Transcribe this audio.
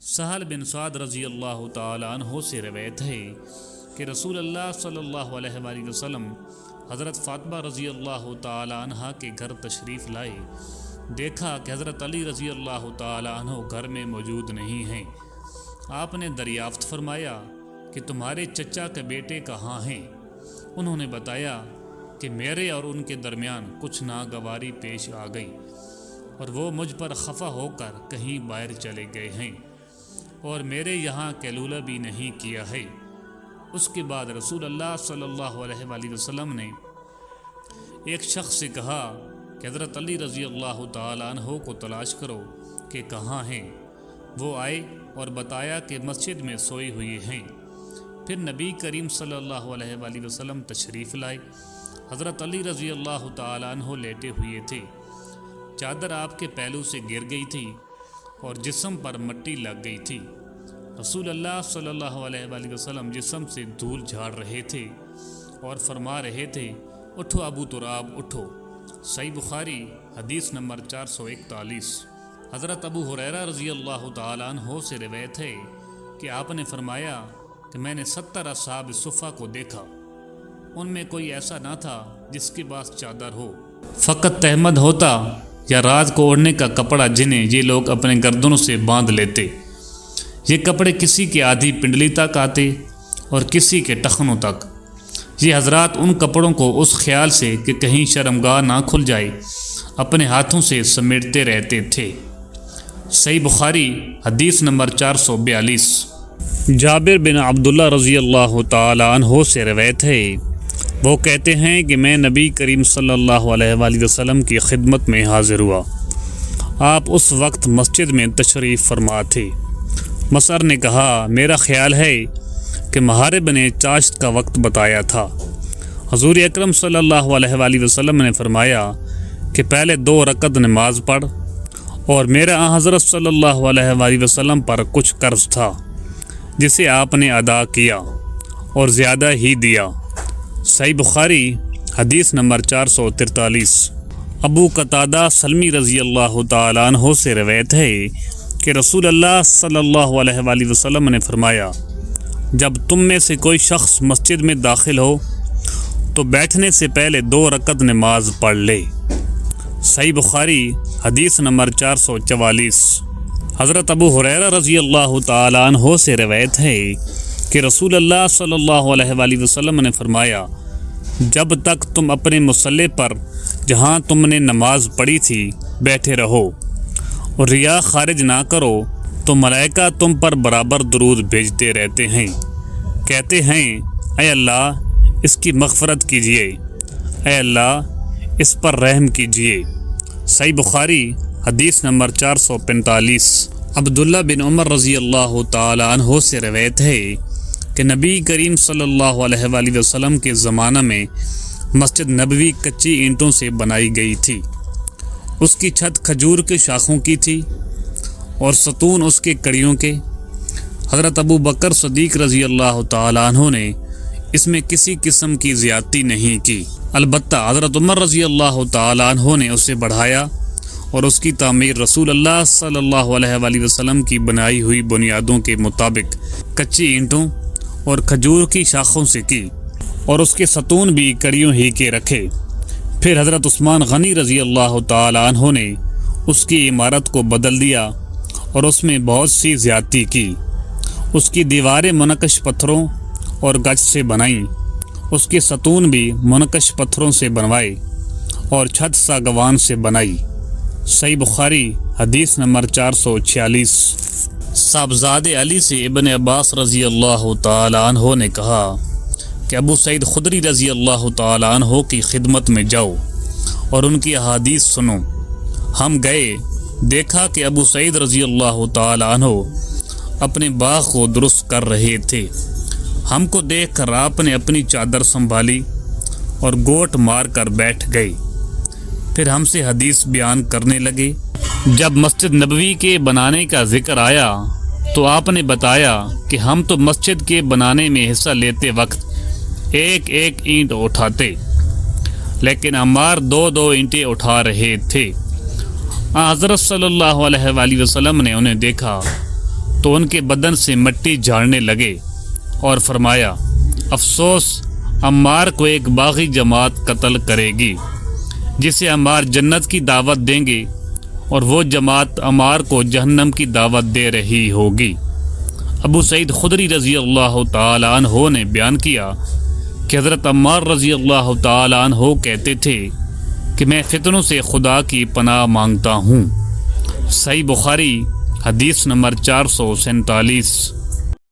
سہل بن سعد رضی اللہ تعالیٰ عنہ سے روایت ہے کہ رسول اللہ صلی اللہ علیہ وآلہ وسلم حضرت فاطمہ رضی اللہ تعالیٰ عنہ کے گھر تشریف لائے۔ دیکھا کہ حضرت علی رضی اللہ تعالیٰ عنہ گھر میں موجود نہیں ہیں۔ آپ نے دریافت فرمایا کہ تمہارے چچا کے بیٹے کہاں ہیں؟ انہوں نے بتایا کہ میرے اور ان کے درمیان کچھ ناگواری پیش آ گئی اور وہ مجھ پر خفا ہو کر کہیں باہر چلے گئے ہیں اور میرے یہاں قیلولہ بھی نہیں کیا ہے۔ اس کے بعد رسول اللہ صلی اللہ علیہ وآلہ وسلم نے ایک شخص سے کہا کہ حضرت علی رضی اللہ تعالیٰ عنہ کو تلاش کرو کہ کہاں ہیں۔ وہ آئے اور بتایا کہ مسجد میں سوئے ہوئے ہیں۔ پھر نبی کریم صلی اللہ علیہ وآلہ وسلم تشریف لائے۔ حضرت علی رضی اللہ تعالیٰ عنہ لیٹے ہوئے تھے۔ چادر آپ کے پہلو سے گر گئی تھی اور جسم پر مٹی لگ گئی تھی۔ رسول اللہ صلی اللہ علیہ وآلہ وسلم جسم سے دھول جھاڑ رہے تھے اور فرما رہے تھے، اٹھو ابو تراب اٹھو۔ صحیح بخاری حدیث نمبر 441۔ حضرت ابو ہریرہ رضی اللہ تعالیٰ عنہ سے روایت ہے کہ آپ نے فرمایا کہ میں نے 70 اصحاب صفہ کو دیکھا، ان میں کوئی ایسا نہ تھا جس کے پاس چادر ہو، فقط تہمد ہوتا یا رات کو اوڑھنے کا کپڑا جنہیں یہ لوگ اپنے گردنوں سے باندھ لیتے۔ یہ کپڑے کسی کے آدھی پنڈلی تک آتے اور کسی کے ٹخنوں تک۔ یہ حضرات ان کپڑوں کو اس خیال سے کہ کہیں شرمگاہ نہ کھل جائے اپنے ہاتھوں سے سمیٹتے رہتے تھے۔ صحیح بخاری حدیث نمبر 442۔ جابر بن عبداللہ رضی اللہ تعالیٰ عنہ سے روایت ہے، وہ کہتے ہیں کہ میں نبی کریم صلی اللہ علیہ وآلہ وسلم کی خدمت میں حاضر ہوا۔ آپ اس وقت مسجد میں تشریف فرما تھے۔ مصعر نے کہا، میرا خیال ہے کہ محارب نے چاشت کا وقت بتایا تھا۔ حضور اکرم صلی اللہ علیہ وآلہ وسلم نے فرمایا کہ پہلے 2 رکعت نماز پڑھ، اور میرا حضرت صلی اللہ علیہ وآلہ وسلم پر کچھ قرض تھا جسے آپ نے ادا کیا اور زیادہ ہی دیا۔ صحیح بخاری حدیث نمبر 443۔ ابو قتادہ سلمی رضی اللہ تعالیٰ عنہ سے روایت ہے کہ رسول اللہ صلی اللہ علیہ وآلہ وسلم نے فرمایا، جب تم میں سے کوئی شخص مسجد میں داخل ہو تو بیٹھنے سے پہلے 2 رکعت نماز پڑھ لے۔ صحیح بخاری حدیث نمبر 444۔ حضرت ابو ہریرہ رضی اللہ تعالیٰ عنہ سے روایت ہے کہ رسول اللہ صلی اللہ علیہ وآلہ وسلم نے فرمایا، جب تک تم اپنے مصلی پر جہاں تم نے نماز پڑھی تھی بیٹھے رہو اور ریا خارج نہ کرو تو ملائکہ تم پر برابر درود بھیجتے رہتے ہیں، کہتے ہیں، اے اللہ اس کی مغفرت کیجیے، اے اللہ اس پر رحم کیجیے۔ صحیح بخاری حدیث نمبر 445۔ عبداللہ بن عمر رضی اللہ تعالیٰ عنہ سے روایت ہے کہ نبی کریم صلی اللہ علیہ وآلہ وسلم کے زمانہ میں مسجد نبوی کچی اینٹوں سے بنائی گئی تھی۔ اس کی چھت کھجور کے شاخوں کی تھی اور ستون اس کے کڑیوں کے۔ حضرت ابو بکر صدیق رضی اللہ تعالیٰ عنہ نے اس میں کسی قسم کی زیادتی نہیں کی، البتہ حضرت عمر رضی اللہ تعالیٰ عنہ نے اسے بڑھایا اور اس کی تعمیر رسول اللہ صلی اللہ علیہ وآلہ وسلم کی بنائی ہوئی بنیادوں کے مطابق کچی اینٹوں اور کھجور کی شاخوں سے کی، اور اس کے ستون بھی کڑیوں ہی کے رکھے۔ پھر حضرت عثمان غنی رضی اللہ تعالیٰ عنہ نے اس کی عمارت کو بدل دیا اور اس میں بہت سی زیادتی کی۔ اس کی دیواریں منقش پتھروں اور گچ سے بنائیں، اس کے ستون بھی منقش پتھروں سے بنوائے اور چھت ساگوان سے بنائی۔ صحیح بخاری حدیث نمبر 446۔ صاحبزادے علی سے ابن عباس رضی اللہ تعالیٰ عنہ نے کہا کہ ابو سعید خدری رضی اللہ تعالیٰ عنہ کی خدمت میں جاؤ اور ان کی احادیث سنو۔ ہم گئے، دیکھا کہ ابو سعید رضی اللہ تعالیٰ عنہ اپنے باغ کو درست کر رہے تھے۔ ہم کو دیکھ کر آپ نے اپنی چادر سنبھالی اور گوٹ مار کر بیٹھ گئے، پھر ہم سے حدیث بیان کرنے لگے۔ جب مسجد نبوی کے بنانے کا ذکر آیا تو آپ نے بتایا کہ ہم تو مسجد کے بنانے میں حصہ لیتے وقت ایک ایک اینٹ اٹھاتے، لیکن عمار 2 اینٹیں اٹھا رہے تھے۔ حضرت صلی اللہ علیہ وآلہ وسلم نے انہیں دیکھا تو ان کے بدن سے مٹی جھاڑنے لگے اور فرمایا افسوس عمار کو ایک باغی جماعت قتل کرے گی جسے عمار جنت کی دعوت دیں گے اور وہ جماعت عمار کو جہنم کی دعوت دے رہی ہوگی۔ ابو سعید خدری رضی اللہ تعالی عنہ نے بیان کیا کہ حضرت عمار رضی اللہ تعالی عنہ کہتے تھے کہ میں فتنوں سے خدا کی پناہ مانگتا ہوں۔ صحیح بخاری حدیث نمبر 447۔